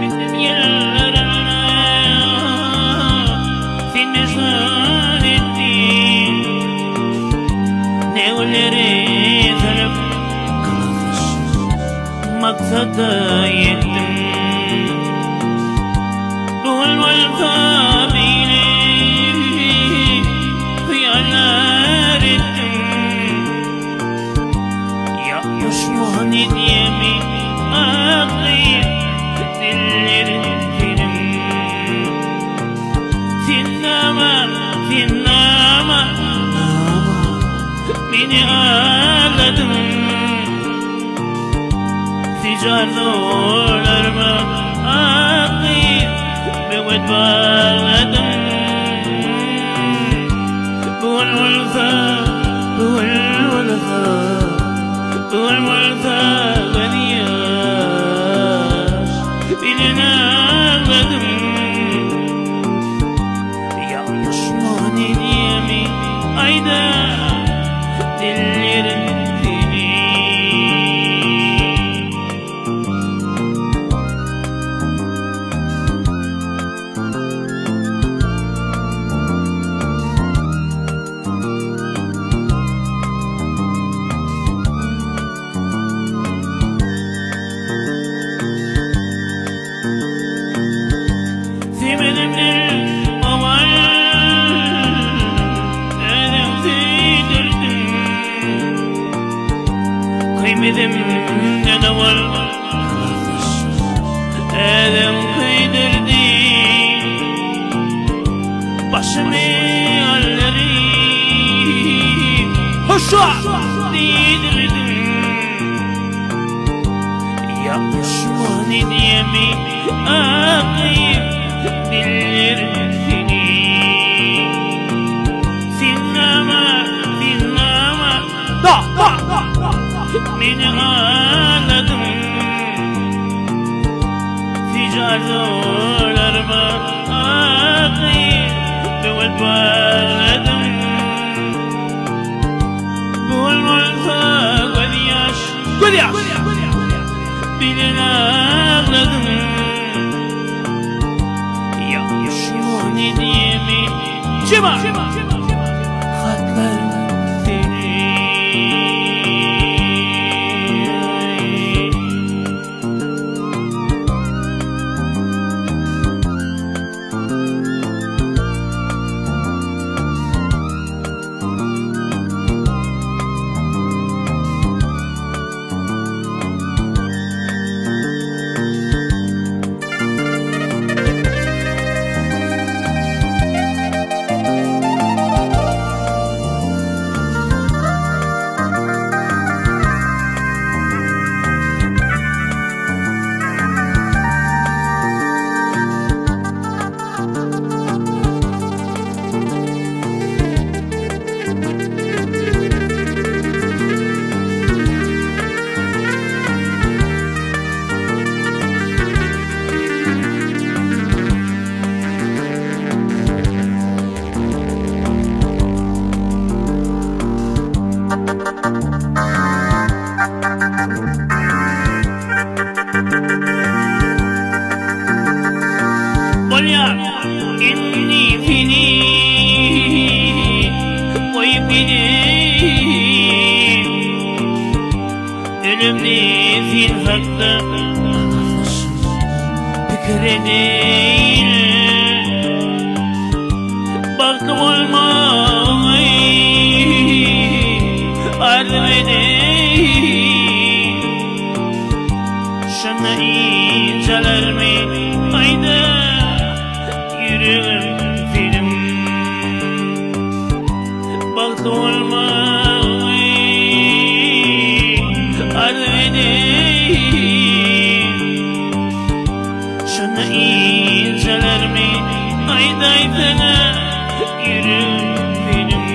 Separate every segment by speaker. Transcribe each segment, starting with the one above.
Speaker 1: yerlerine seni zannettim. Neleri zarıp maksada yettim. Bulmazsa beni hıyalar ettim. Ya düşman idiyemi ağlayıp dillerin benim. Dinleme, dinleme, beni ağladın. Ticarlarıma ağlayıp bir bağladım. Bu الولفة هو الولفة هو الولفة غنياش بلنا غدم يا يشمان اليمي أيدا دلير Kıymedim ne de var Edem kıydırdı Başımı halleri Hoşça değdirdim Ya düşman idiyemi ağlayıp dillerim seni Sinema, sinema Da, da, da beni ağladım Ticarlarıma ağlayıp bir bağladım Bulmazsa gözyaş Bilin ağladım Ya düşman idiyemi Cima Hatlarım seni إني فيني ويبني ölümlü fil hakkı fikri değil baktım olmayı ardım edeyim şuna inceler mi ayda yürüyorum film baktım olmayı ardım edeyim şuna inceler mi ayda yürüyorum film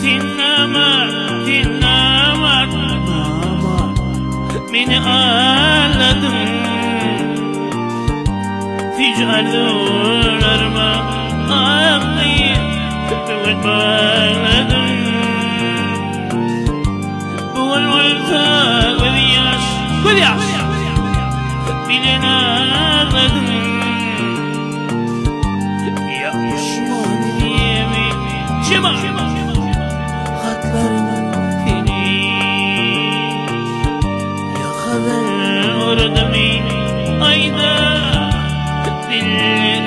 Speaker 1: dinleme dinleme beni ağladım Ticarlarıma ağlayıp bir bağladım Bu olmazsa gözyaş bilen ağladım. Ya Osmaniye'mi Cima hatlarının fili yakalar orada mı ayda diller